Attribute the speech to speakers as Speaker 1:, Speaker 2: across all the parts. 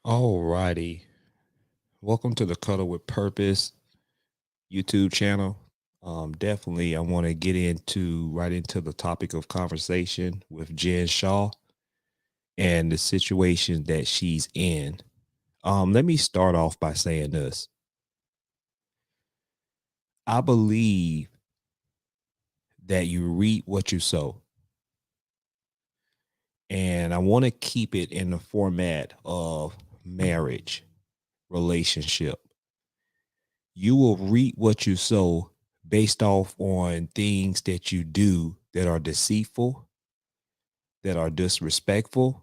Speaker 1: Alrighty. Welcome to the Cuddle with Purpose YouTube channel. Definitely I want to get into right into the topic of conversation with Jen Shah and the situation that she's in. Let me start off by saying this. I believe that you reap what you sow. And I want to keep it in the format of marriage, relationship. You will reap what you sow based off on things that you do that are deceitful, that are disrespectful,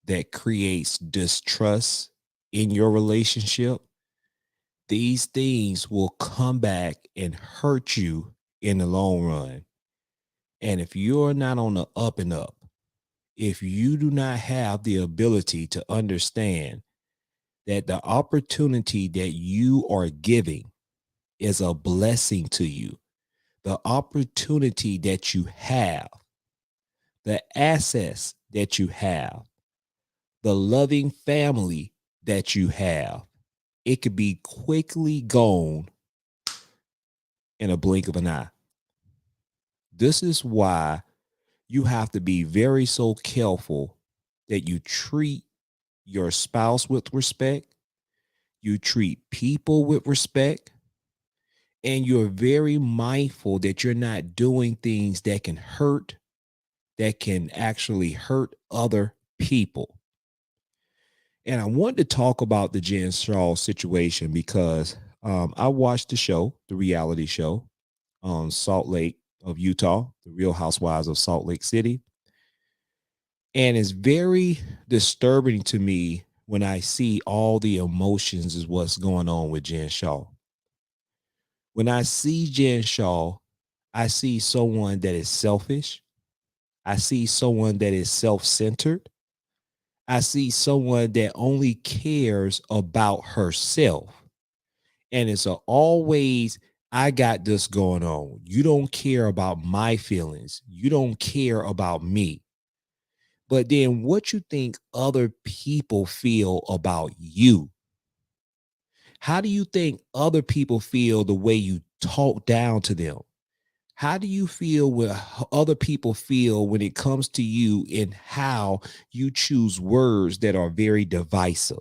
Speaker 1: that creates distrust in your relationship. These things will come back and hurt you in the long run. And if you're not on the up and up, if you do not have the ability to understand that the opportunity that you are giving is a blessing to you, the opportunity that you have, the assets that you have, the loving family that you have, it could be quickly gone in a blink of an eye. This is why you have to be very so careful that you treat your spouse with respect, you treat people with respect, and you're very mindful that you're not doing things that can hurt, that can actually hurt other people. And I wanted to talk about the Jen Shah situation because I watched the show, the reality show on Salt Lake of Utah, the Real Housewives of Salt Lake City. And it's very disturbing to me when I see all the emotions is what's going on with Jen Shah. When I see Jen Shah, I see someone that is selfish. I see someone that is self-centered. I see someone that only cares about herself. And it's always, I got this going on. You don't care about my feelings. You don't care about me. But then what you think other people feel about you? How do you think other people feel the way you talk down to them? How do you feel when other people feel when it comes to you and how you choose words that are very divisive?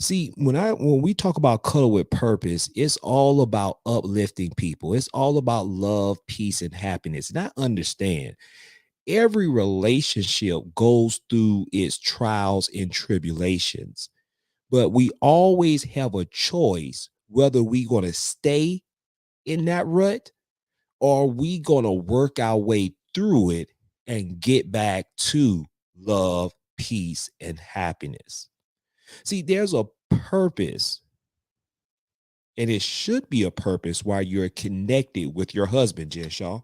Speaker 1: See, when we talk about cuddle with purpose, it's all about uplifting people. It's all about love, peace, and happiness. And I understand every relationship goes through its trials and tribulations, but we always have a choice whether we're going to stay in that rut or we going to work our way through it and get back to love, peace, and happiness. See, there's a purpose, and it should be a purpose while you're connected with your husband, Jen Shah.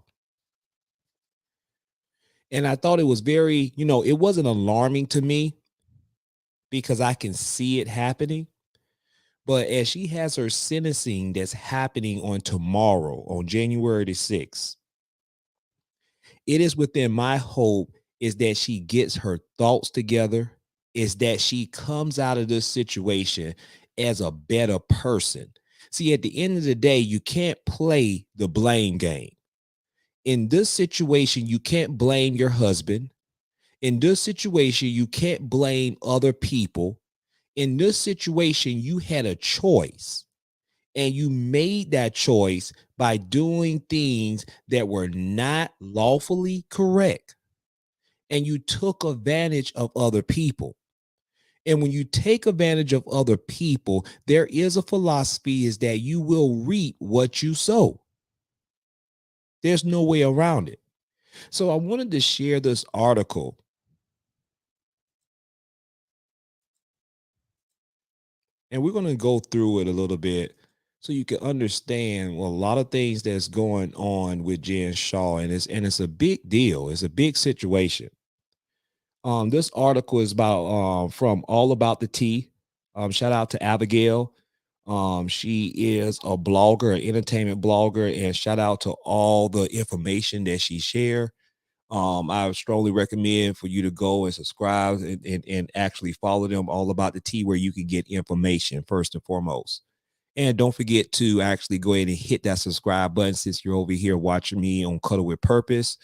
Speaker 1: And I thought it was very, it wasn't alarming to me because I can see it happening. But as she has her sentencing that's happening on tomorrow, on January the 6th, it is within my hope is that she gets her thoughts together, is that she comes out of this situation as a better person. See, at the end of the day, you can't play the blame game. In this situation, you can't blame your husband. In this situation, you can't blame other people. In this situation, you had a choice and you made that choice by doing things that were not lawfully correct. And you took advantage of other people. And when you take advantage of other people, there is a philosophy is that you will reap what you sow. There's no way around it. So I wanted to share this article, and we're going to go through it a little bit so you can understand a lot of things that's going on with Jen Shah, and it's a big deal. It's a big situation. This article is about from All About the Tea. Shout out to Abigail. She is a blogger, an entertainment blogger, and shout out to all the information that she shared. I strongly recommend for you to go and subscribe and actually follow them all about the tea, where you can get information first and foremost. And don't forget to actually go ahead and hit that subscribe button since you're over here watching me on Cuddle with Purpose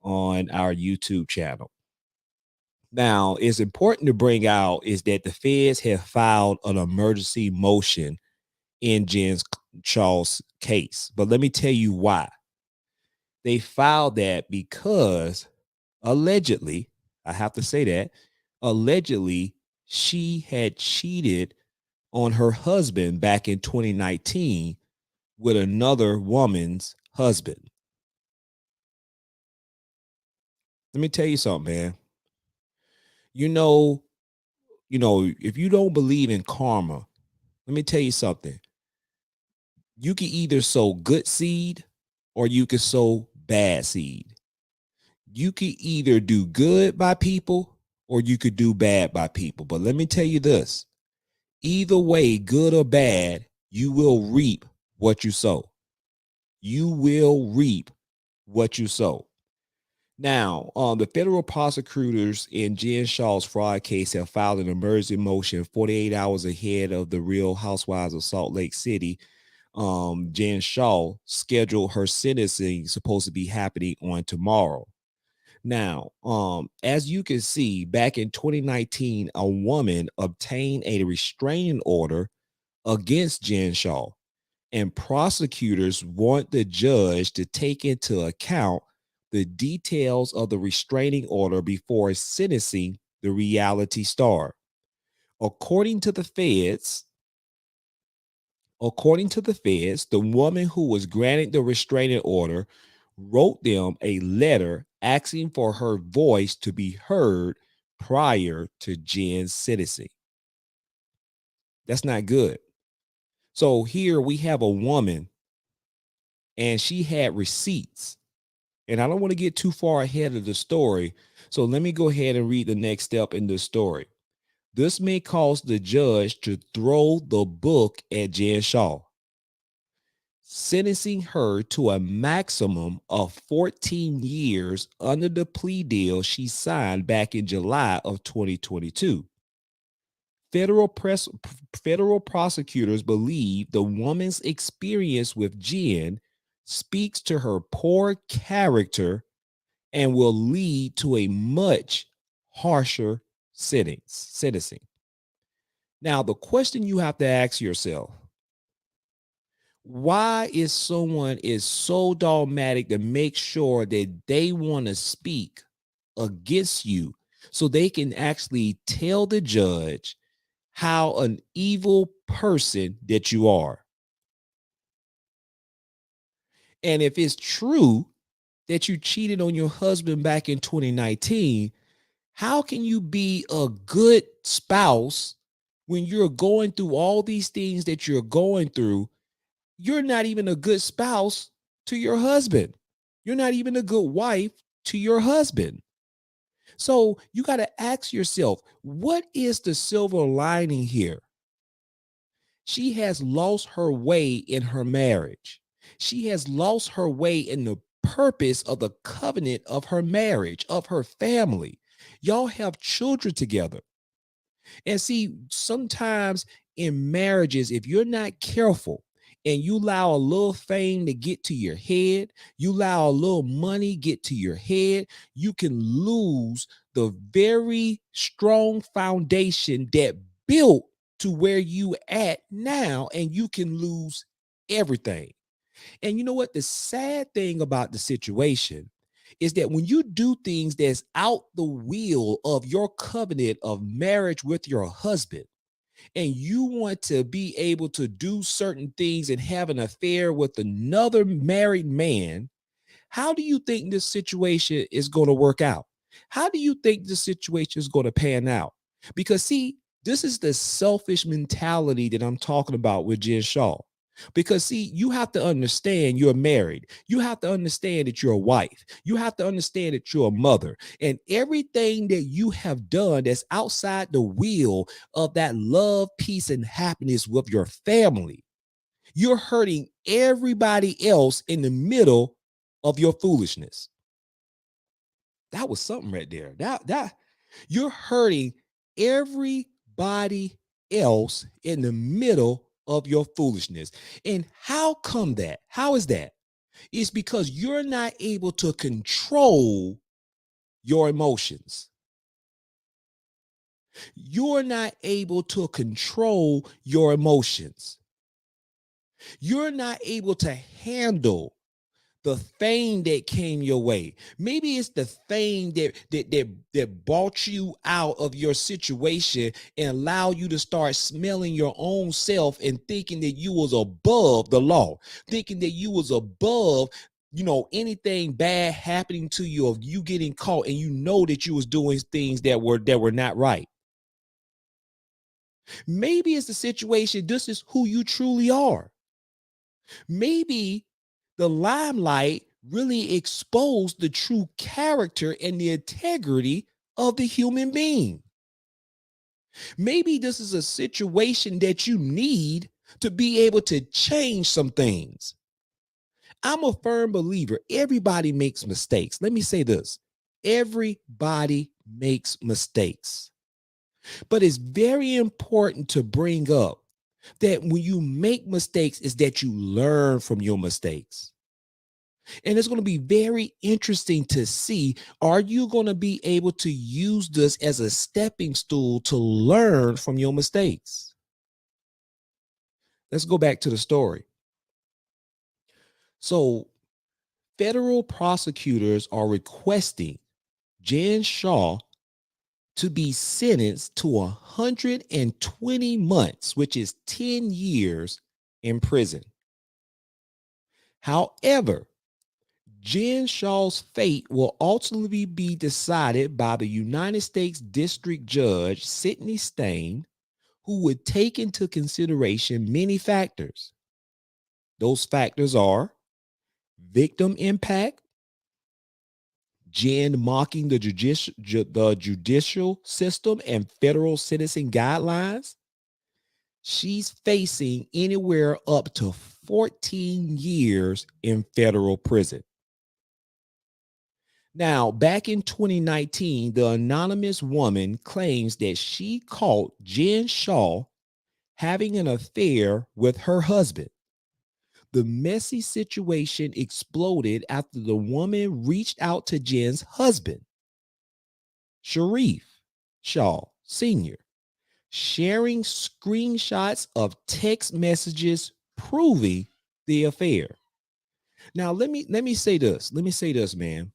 Speaker 1: on our YouTube channel. Now, it's important to bring out is that the feds have filed an emergency motion in Jen Shah's case. But let me tell you why. They filed that because allegedly, I have to say that, allegedly, she had cheated on her husband back in 2019 with another woman's husband. Let me tell you something, man. You know, if you don't believe in karma, let me tell you something. You can either sow good seed or you can sow bad seed. You can either do good by people or you could do bad by people. But let me tell you this, either way, good or bad, you will reap what you sow. You will reap what you sow. Now, the federal prosecutors in Jen Shah's fraud case have filed an emergency motion 48 hours ahead of the Real Housewives of Salt Lake City. Jen Shah scheduled her sentencing, supposed to be happening on tomorrow. Now, as you can see, back in 2019, a woman obtained a restraining order against Jen Shah, and prosecutors want the judge to take into account the details of the restraining order before sentencing the reality star. According to the feds, the woman who was granted the restraining order wrote them a letter asking for her voice to be heard prior to Jen's sentencing. That's not good. So here we have a woman and she had receipts. And I don't want to get too far ahead of the story. So let me go ahead and read the next step in the story. This may cause the judge to throw the book at Jen Shah, sentencing her to a maximum of 14 years under the plea deal she signed back in July of 2022. Federal prosecutors believe the woman's experience with Jen speaks to her poor character and will lead to a much harsher sentencing. Now, the question you have to ask yourself, why is someone is so dogmatic to make sure that they want to speak against you so they can actually tell the judge how an evil person that you are? And if it's true that you cheated on your husband back in 2019, how can you be a good spouse when you're going through all these things that you're going through? You're not even a good spouse to your husband. You're not even a good wife to your husband. So you got to ask yourself, what is the silver lining here? She has lost her way in her marriage. She has lost her way in the purpose of the covenant of her marriage, of her family. Y'all have children together. And see, sometimes in marriages, if you're not careful and you allow a little fame to get to your head, you allow a little money get to your head, you can lose the very strong foundation that built to where you at now, and you can lose everything. And you know what? The sad thing about the situation is that when you do things that's out the wheel of your covenant of marriage with your husband, and you want to be able to do certain things and have an affair with another married man, how do you think this situation is going to work out? How do you think this situation is going to pan out? Because see, this is the selfish mentality that I'm talking about with Jen Shah. Because see, you have to understand you're married. You have to understand that you're a wife. You have to understand that you're a mother. And everything that you have done that's outside the wheel of that love, peace, and happiness with your family, you're hurting everybody else in the middle of your foolishness. That was something right there. That you're hurting everybody else in the middle of your foolishness. And how come that? How is that? It's because you're not able to control your emotions. You're not able to control your emotions. You're not able to handle the thing that came your way. Maybe it's the thing that brought you out of your situation and allowed you to start smelling your own self and thinking that you was above the law, thinking that you was above, anything bad happening to you, of you getting caught, and you know that you was doing things that were not right. Maybe it's the situation. This is who you truly are. Maybe the limelight really exposed the true character and the integrity of the human being. Maybe this is a situation that you need to be able to change some things. I'm a firm believer everybody makes mistakes. Let me say this. Everybody makes mistakes. But it's very important to bring up that when you make mistakes is that you learn from your mistakes. And it's going to be very interesting to see, are you going to be able to use this as a stepping stool to learn from your mistakes? Let's go back to the story. So, federal prosecutors are requesting Jen Shah to be sentenced to 120 months, which is 10 years in prison. However, Jen Shah's fate will ultimately be decided by the United States District Judge Sidney Stain, who would take into consideration many factors. Those factors are victim impact, Jen mocking the judicial system and federal sentencing guidelines. She's facing anywhere up to 14 years in federal prison. Now, back in 2019, the anonymous woman claims that she caught Jen Shah having an affair with her husband. The messy situation exploded after the woman reached out to Jen's husband, Sharif Shah Sr., sharing screenshots of text messages proving the affair. Now, let me say this. Let me say this, man.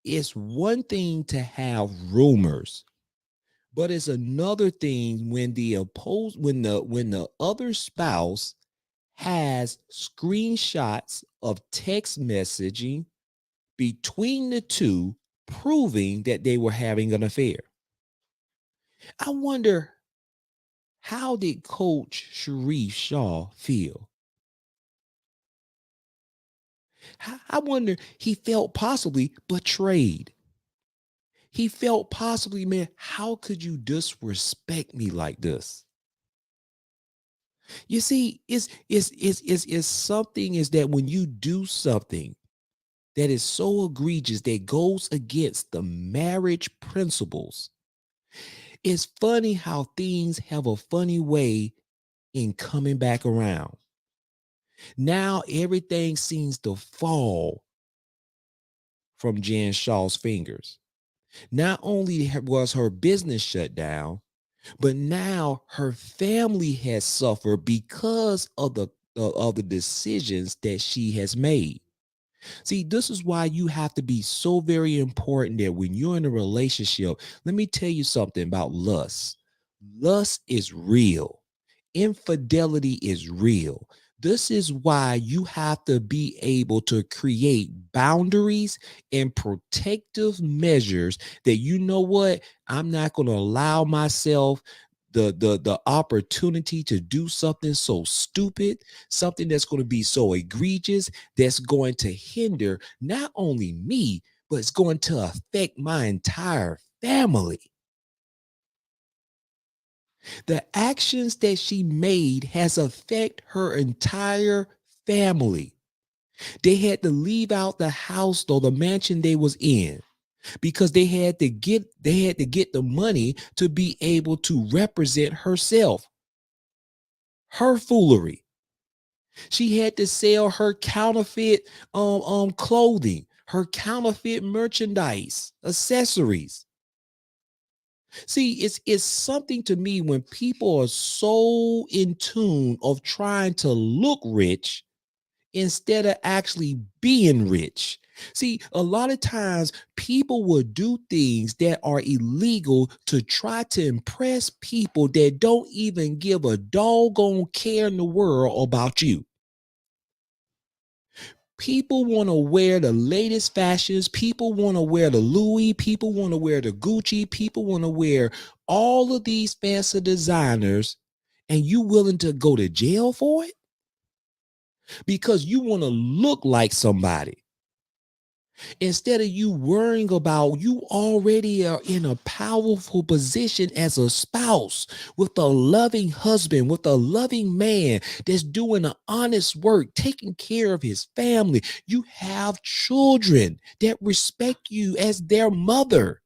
Speaker 1: It's one thing to have rumors, but it's another thing when the other spouse has screenshots of text messaging between the two proving that they were having an affair. I wonder, how did Coach Sharif Shah feel? I wonder, he felt possibly betrayed. He felt possibly, man, how could you disrespect me like this? You see, it's something is that when you do something that is so egregious that goes against the marriage principles, it's funny how things have a funny way in coming back around. Now everything seems to fall from Jen Shah's fingers. Not only was her business shut down, but now her family has suffered because of the decisions that she has made. See, this is why you have to be so very important that when you're in a relationship, let me tell you something about lust. Lust is real. Infidelity is real. This is why you have to be able to create boundaries and protective measures that, you know what, I'm not going to allow myself the opportunity to do something so stupid, something that's going to be so egregious, that's going to hinder not only me, but it's going to affect my entire family. The actions that she made has affected her entire family. They had to leave out the house, though, the mansion they was in. because they had to get the money to be able to represent herself, her foolery. She had to sell her counterfeit clothing, her counterfeit merchandise, accessories. See, it's something to me when people are so in tune of trying to look rich instead of actually being rich. See, a lot of times people will do things that are illegal to try to impress people that don't even give a doggone care in the world about you. People want to wear the latest fashions. People want to wear the Louis. People want to wear the Gucci. People want to wear all of these fancy designers, and you willing to go to jail for it because you want to look like somebody. Instead of you worrying about, you already are in a powerful position as a spouse with a loving husband, with a loving man that's doing an honest work, taking care of his family. You have children that respect you as their mother.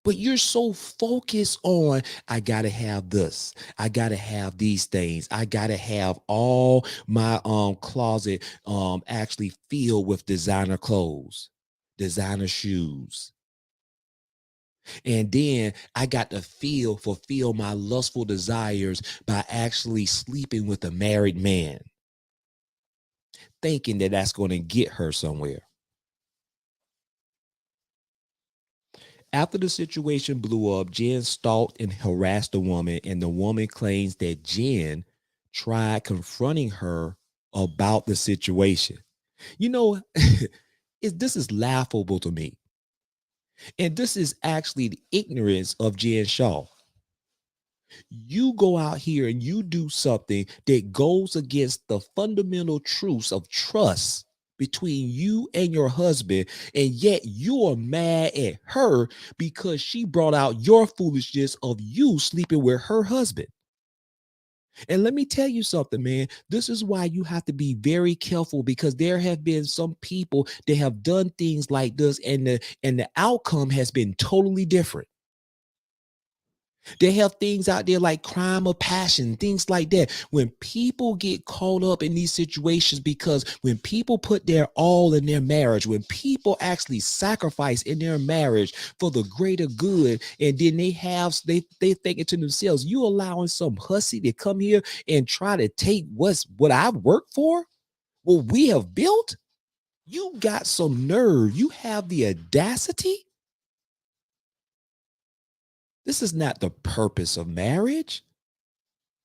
Speaker 1: But you're so focused on, I gotta have this, I gotta have these things, I gotta have all my closet actually filled with designer clothes, designer shoes. And then I got to fulfill my lustful desires by actually sleeping with a married man, thinking that that's going to get her somewhere. After the situation blew up, Jen stalked and harassed the woman, and the woman claims that Jen tried confronting her about the situation. You know, this is laughable to me. And this is actually the ignorance of Jen Shah. You go out here and you do something that goes against the fundamental truths of trust between you and your husband, and yet you are mad at her because she brought out your foolishness of you sleeping with her husband. And let me tell you something, man. This is why you have to be very careful, because there have been some people that have done things like this, and the outcome has been totally different. They have things out there like crime of passion, things like that. When people get caught up in these situations, because when people put their all in their marriage, when people actually sacrifice in their marriage for the greater good, and then they thinking to themselves, you allowing some hussy to come here and try to take what I've worked for, what we have built. You got some nerve. You have the audacity. This is not the purpose of marriage.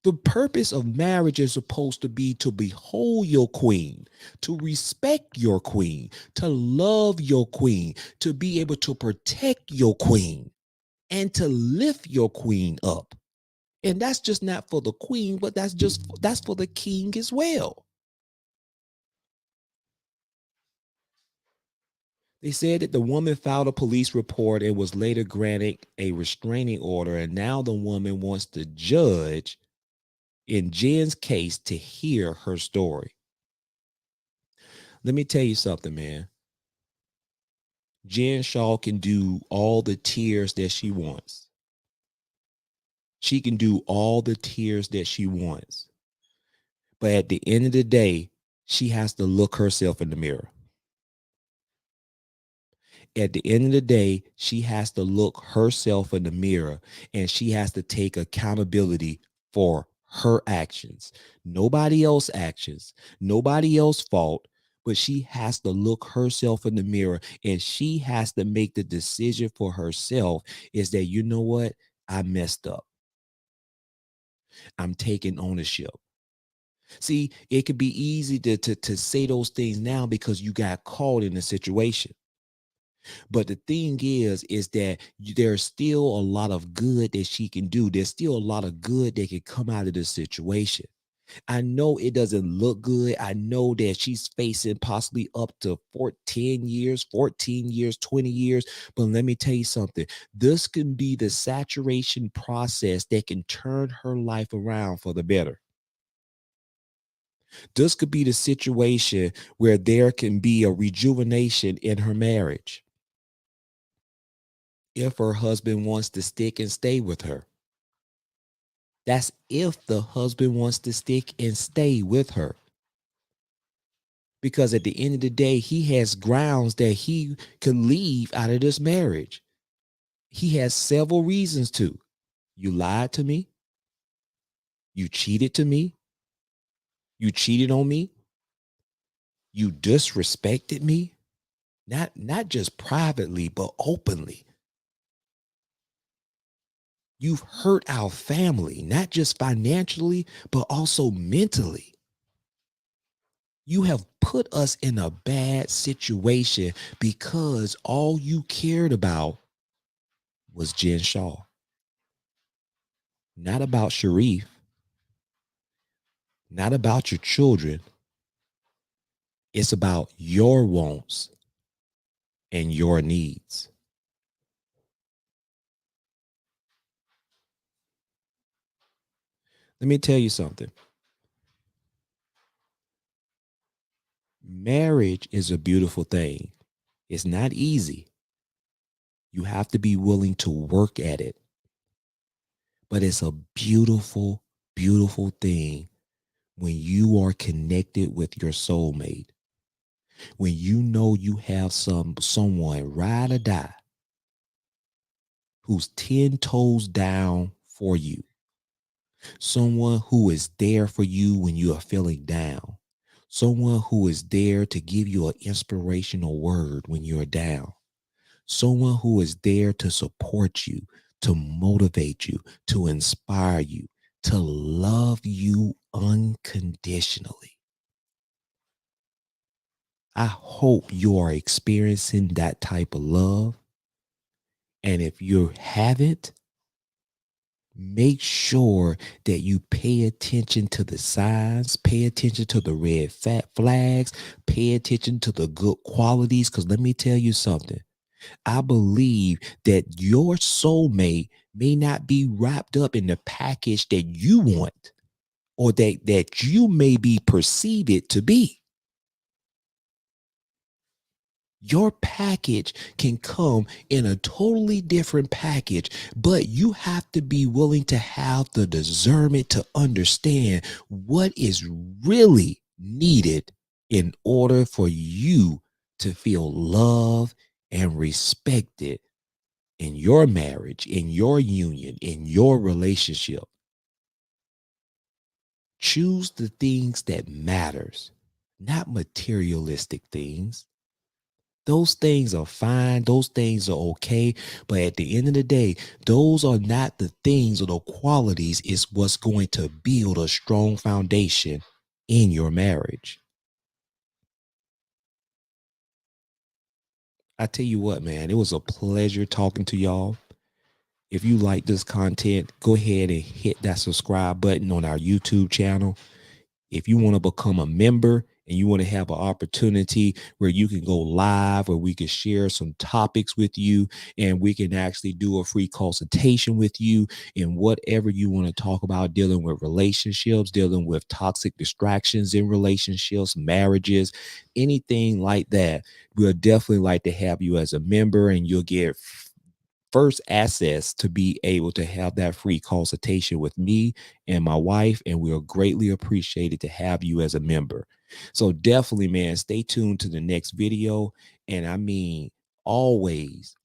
Speaker 1: The purpose of marriage is supposed to be to behold your queen, to respect your queen, to love your queen, to be able to protect your queen, and to lift your queen up. And that's just not for the queen, but that's for the king as well. They said that the woman filed a police report and was later granted a restraining order, and now the woman wants the judge in Jen's case to hear her story. Let me tell you something, man. Jen Shah can do all the tears that she wants. She can do all the tears that she wants. But at the end of the day, she has to look herself in the mirror. At the end of the day, she has to look herself in the mirror, and she has to take accountability for her actions. Nobody else's actions, nobody else's fault, but she has to look herself in the mirror, and she has to make the decision for herself, is that, you know what? I messed up. I'm taking ownership. See, it could be easy to say those things now because you got caught in a situation. But the thing is that there's still a lot of good that she can do. There's still a lot of good that can come out of this situation. I know it doesn't look good. I know that she's facing possibly up to 14 years, 20 years. But let me tell you something. This can be the saturation process that can turn her life around for the better. This could be the situation where there can be a rejuvenation in her marriage if her husband wants to stick and stay with her. That's if the husband wants to stick and stay with her. Because at the end of the day, he has grounds that he could leave out of this marriage. He has several reasons to. You lied to me. You cheated to me. You cheated on me. You disrespected me. Not just privately, but openly. You've hurt our family, not just financially, but also mentally. You have put us in a bad situation because all you cared about was Jen Shah, not about Sharif, not about your children. It's about your wants and your needs. Let me tell you something. Marriage is a beautiful thing. It's not easy. You have to be willing to work at it. But it's a beautiful, beautiful thing when you are connected with your soulmate. When you know you have someone ride or die who's 10 toes down for you. Someone who is there for you when you are feeling down. Someone who is there to give you an inspirational word when you're down. Someone who is there to support you, to motivate you, to inspire you, to love you unconditionally. I hope you are experiencing that type of love. And if you haven't, make sure that you pay attention to the signs, pay attention to the red flags, pay attention to the good qualities. Because let me tell you something. I believe that your soulmate may not be wrapped up in the package that you want or that you may be perceive it to be. Your package can come in a totally different package, but you have to be willing to have the discernment to understand what is really needed in order for you to feel loved and respected in your marriage, in your union, in your relationship. Choose the things that matters, not materialistic things. Those things are fine. Those things are okay. But at the end of the day, those are not the things or the qualities is what's going to build a strong foundation in your marriage. I tell you what, man, it was a pleasure talking to y'all. If you like this content, go ahead and hit that subscribe button on our YouTube channel. If you want to become a member and you want to have an opportunity where you can go live, where we can share some topics with you and we can actually do a free consultation with you in whatever you want to talk about, dealing with relationships, dealing with toxic distractions in relationships, marriages, anything like that, we'll definitely like to have you as a member, and you'll get first access to be able to have that free consultation with me and my wife, and we'll greatly appreciate it to have you as a member. So definitely, man, stay tuned to the next video. And I mean, always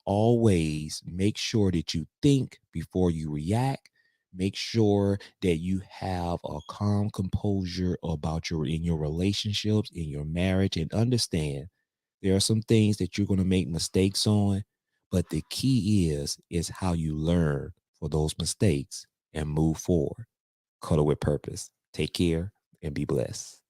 Speaker 1: make sure that you think before you react. Make sure that you have a calm composure about in your relationships, in your marriage, and understand there are some things that you're going to make mistakes on, but the key is how you learn for those mistakes and move forward. Cuddle with purpose. Take care and be blessed.